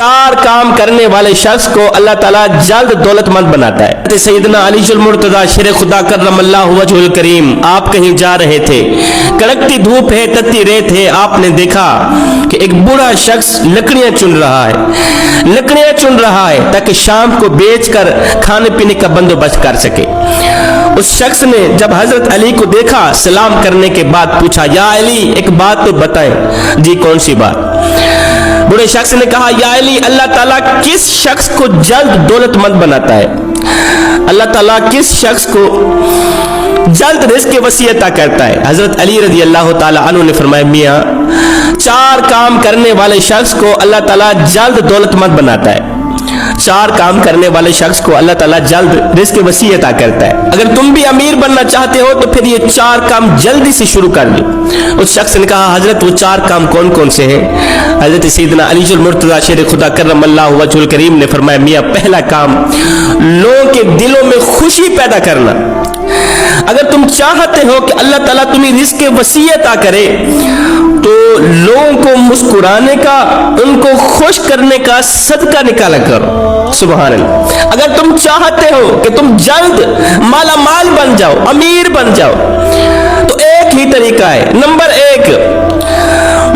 4 काम करने वाले शख्स को अल्लाह ताला जल्द दौलतमंद बनाता है। सैयदना अली मुर्तजा शेर खुदा करमल्लाहु वजहुल करीम, आप कहीं जा रहे थे, कड़कती धूप है, तत्ती रेत है, आपने देखा कि एक बूढ़ा शख्स लकड़ियां चुन रहा है ताकि शाम को बेचकर खाने पीने का बंदोबस्त कर सके। उस शख्स ने जब हजरत अली को देखा, सलाम करने के बाद पूछा, या अली एक बात तो बताएं। जी कौन सी बात? बूढ़े शख्स ने कहा, या अली, अल्लाह ताला किस शख्स को जल्द दौलतमंद बनाता है? अल्लाह ताला किस शख्स को जल्द रिज़्क़ की वसीयत करता है? हजरत अली रज़ी अल्लाह ताला अन्हु ने फरमाया, मियां 4 काम करने वाले शख्स को अल्लाह ताला जल्द दौलतमंद बनाता है। 4 काम करने वाले शख्स को अल्लाह ताला जल्द रिज़्क़ की वसीयत करता है। अगर तुम भी अमीर बनना चाहते हो तो फिर ये 4 काम जल्दी से शुरू कर लो। उस शख्स ने कहा, हजरत वो 4 काम कौन कौन से हैं? हजरत सैयदना अली मुर्तजा शेर खुदा करमल्लाहु वजहुल करीम ने फरमाया, मियां पहला काम लोगों के दिलों में खुशी पैदा करना। अगर तुम चाहते हो कि अल्लाह ताला तुम्हें रिज़्क़ की वसीयत करे तो लोगों को मुस्कुराने का, उनको खुश करने का सदका निकाला करो। सुभान अल्लाह। अगर तुम चाहते हो कि तुम जल्द माला माल बन जाओ, अमीर बन जाओ, तो एक ही तरीका है। नंबर 1,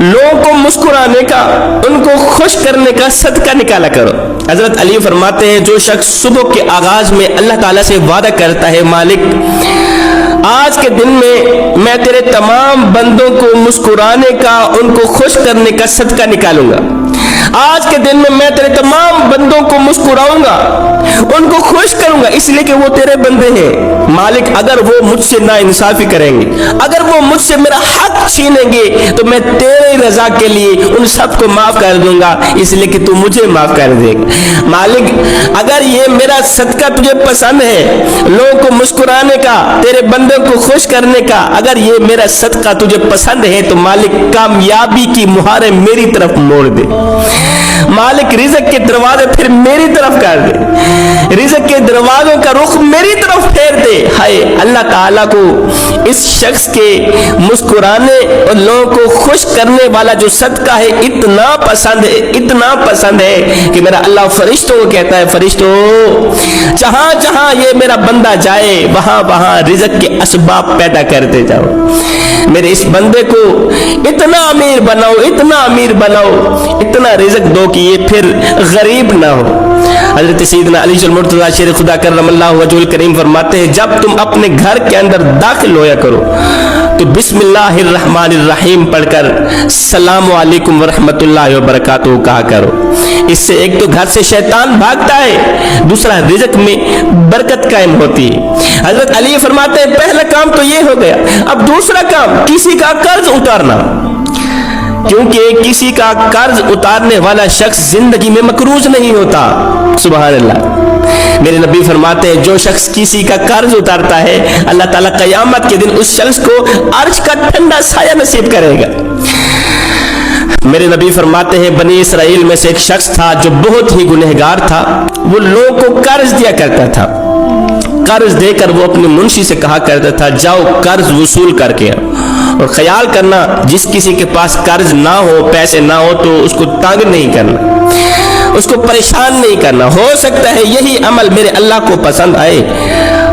लोगों को मुस्कुराने का, उनको खुश करने का सदका निकाला करो। हजरत अली फरमाते हैं, जो शख्स सुबह के आगाज में अल्लाह ताला से वादा करता है, मालिक आज के दिन में मैं तेरे तमाम बंदों को मुस्कुराने का, उनको खुश करने का सदका निकालूंगा, आज के दिन में मैं तेरे तमाम बंदों को मुस्कुराऊंगा, उनको खुश करूंगा, इसलिए कि वो तेरे बंदे हैं। मालिक अगर वो मुझसे नाइंसाफी करेंगे, अगर वो मुझसे मेरा हक छीनेंगे, तो मैं तेरे रजा के लिए उन सबको माफ कर दूंगा, इसलिए कि तू मुझे माफ कर देगा। मालिक अगर ये मेरा सदका तुझे पसंद है, लोगों को मुस्कुराने का, तेरे बंदों को खुश करने का, अगर ये मेरा सदका तुझे पसंद है तो मालिक कामयाबी की मुहारें मेरी तरफ मोड़ दे। मालिक रिज़्क़ के दरवाजे फिर मेरी तरफ कर दे, रिज़्क़ के दरवाजों का रुख मेरी तरफ फेर दे। हाय अल्लाह ताला को इस शख्स के मुस्कुराने और लोगों को खुश करने वाला जो सदका है इतना पसंद है, इतना पसंद है कि मेरा अल्लाह फरिश्तों को कहता है, फरिश्तों जहां जहां ये मेरा बंदा जाए वहां वहां रिज़्क़ के असबाब पैदा करते जाओ। मेरे इस बंदे को इतना अमीर बनाओ, इतना अमीर बनाओ, इतना रिज़्क़ दो कि ये फिर गरीब ना हो। हजरत सैयदना अली मुर्तजा शेर खुदा करमल्लाहु वजहुल करीम फरमाते हैं, जब तुम अपने घर के अंदर दाखिल होया करो तो बिस्मिल्लाहिर्रहमानिर्रहीम पढ़कर सलाम अलैकुम व रहमतुल्लाहि व बरकातुहू कहा करो। इससे एक तो घर से शैतान भागता है, दूसरा रिज़्क़ में बरकत कायम होती है। हजरत अली फरमाते हैं, पहला काम तो ये हो गया। अब दूसरा काम, किसी का कर्ज उतारना, क्योंकि किसी का कर्ज उतारने वाला शख्स जिंदगी में मकरूज नहीं होता। सुभान अल्लाह। मेरे नबी फरमाते हैं, जो शख्स किसी का कर्ज उतारता है, अल्लाह ताला क़यामत के दिन उस शख्स को अर्श का ठंडा साया नसीब करेगा। मेरे नबी फरमाते हैं, बनी इसराइल में से एक शख्स था जो बहुत ही गुनहगार था। वो लोगों को कर्ज दिया करता था, कर्ज देकर वो अपने मुंशी से कहा करता था, जाओ कर्ज वसूल करके। और ख्याल करना, जिस किसी के पास कर्ज ना हो, पैसे ना हो, तो उसको तंग नहीं करना, उसको परेशान नहीं करना। हो सकता है यही अमल मेरे अल्लाह को पसंद आए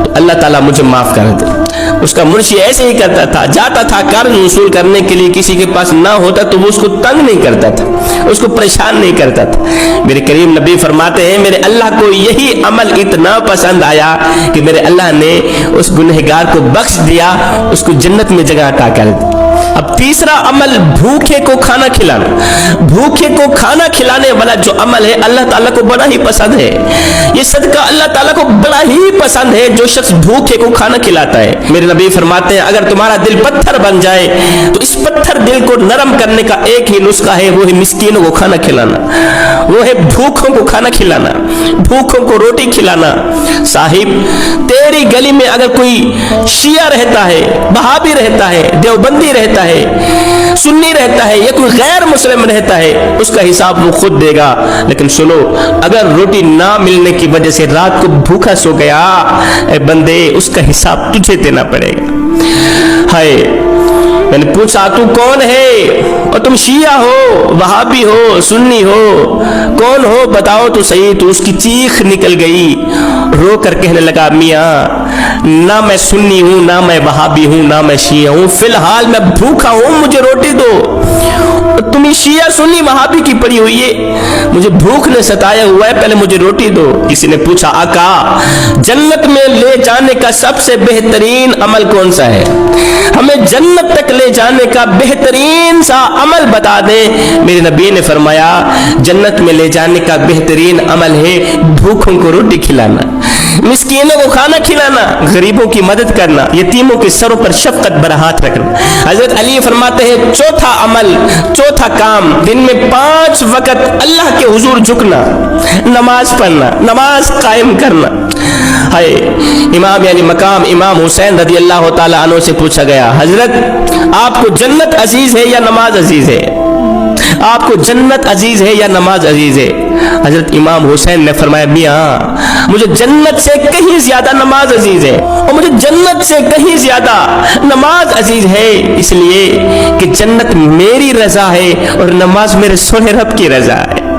तो अल्लाह ताला मुझे माफ कर दे। उसका मुंशी ऐसे ही करता था, जाता था कर्ज वसूल करने के लिए, किसी के पास ना होता तो वो उसको तंग नहीं करता था, उसको परेशान नहीं करता था। मेरे करीम नबी फरमाते हैं, मेरे अल्लाह को यही अमल इतना पसंद आया कि मेरे अल्लाह ने उस गुनहगार को बख्श दिया, उसको जन्नत में जगह अता कर दी। अब तीसरा अमल, भूखे को खाना खिलाना। भूखे को खाना खिलाने वाला जो अमल है अल्लाह ताला को बड़ा ही पसंद है। ये सदका अल्लाह ताला को बड़ा ही पसंद है, जो शख्स भूखे को खाना खिलाता है। मेरे नबी फरमाते हैं, अगर तुम्हारा दिल पत्थर बन जाए तो इस पत्थर दिल को नरम करने का एक ही नुस्खा है, वो है मिस्कीनों को खाना खिलाना, वो है भूखों को खाना खिलाना, भूखों को रोटी खिलाना। साहिब, तेरी गली में अगर कोई शिया रहता है, वहाबी रहता है, देवबंदी रहता है, सुन्नी रहता है, या कोई गैर मुस्लिम रहता है, उसका हिसाब वो खुद देगा। लेकिन सुनो, अगर रोटी ना मिलने की वजह से रात को भूखा सो गया, ए बंदे, उसका हिसाब तुझे देना पड़ेगा। हाय میں نے پوچھا تو کون ہے؟ اور تم شیعہ ہو، وہابی ہو، سنی ہو، کون ہو بتاؤ تو صحیح۔ تو اس کی چیخ نکل گئی، رو کر کہنے لگا میاں نہ میں سنی ہوں، نہ میں وہابی ہوں، نہ میں شیعہ ہوں، فی الحال میں بھوکا ہوں، مجھے روٹی دو۔ تم شیعہ سنی وہابی کی پڑی ہوئی ہے، مجھے بھوک نے ستایا ہوا ہے، پہلے مجھے روٹی دو۔ کسی نے پوچھا آقا جنت میں لے جانے کا سب سے بہترین عمل کون سا ہے؟ ہمیں جنت تک لے جانے کا بہترین سا عمل بتا دیں۔ میرے نبی نے فرمایا جنت میں لے جانے کا بہترین عمل ہے بھوکوں کو روٹی کھلانا، مسکینوں کو کھانا کھلانا، غریبوں کی مدد کرنا، یتیموں کے سروں پر شفقت بر ہاتھ رکھنا۔ حضرت علی فرماتے ہیں چوتھا عمل، چوتھا کام، دن میں 5 وقت اللہ کے حضور جھکنا، نماز پڑھنا، نماز قائم کرنا۔ امام یعنی مقام امام حسین رضی اللہ تعالی عنہ سے پوچھا گیا حضرت آپ کو جنت عزیز ہے یا نماز عزیز ہے؟ آپ کو جنت عزیز ہے یا نماز عزیز ہے؟ حضرت امام حسین نے فرمایا میاں مجھے جنت سے کہیں زیادہ نماز عزیز ہے، اور مجھے جنت سے کہیں زیادہ نماز عزیز ہے، اس لیے کہ جنت میری رضا ہے اور نماز میرے سونے رب کی رضا ہے۔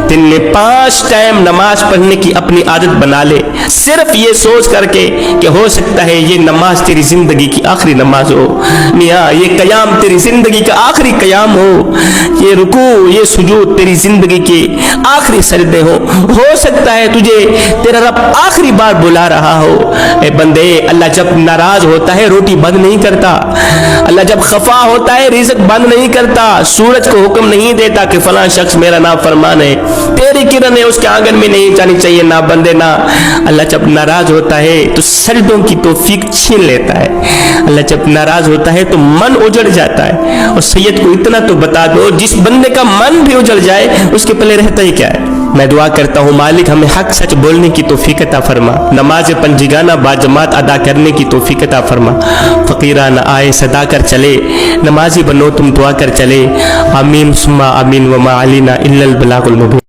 دن میں 5 ٹائم نماز پڑھنے کی اپنی عادت بنا لے، صرف یہ سوچ کر کے کہ ہو سکتا ہے یہ نماز تیری زندگی کی آخری نماز ہو، میاں یہ قیام تیری زندگی کا آخری قیام ہو، یہ رکوع یہ سجود تیری زندگی کے آخری سجدے ہو سکتا ہے تجھے تیرا رب آخری بار بلا رہا ہو۔ اے بندے اللہ جب ناراض ہوتا ہے روٹی بند نہیں کرتا، اللہ جب خفا ہوتا ہے رزق بند نہیں کرتا، سورج کو حکم نہیں دیتا کہ فلاں شخص میرا نام فرمان ہے، تیری کرنیں اس کے آنگن میں نہیں جانی چاہیے، نہ بندے نہ۔ اللہ جب ناراض ہوتا ہے تو سجدوں کی توفیق چھین لیتا ہے، اللہ جب ناراض ہوتا ہے تو من اجڑ جاتا ہے۔ اور سید کو اتنا تو بتا دو جس بندے کا من بھی اجڑ جائے اس کے پلے رہتا ہی کیا ہے۔ میں دعا کرتا ہوں مالک ہمیں حق سچ بولنے کی توفیق عطا فرما، نماز پنجگانہ باجماعت ادا کرنے کی توفیق عطا فرما، فقیرانہ آئے صدا کر چلے، نمازی بنو تم دعا کر چلے، آمین ثم آمین وما علینا الا البلاغ المبین۔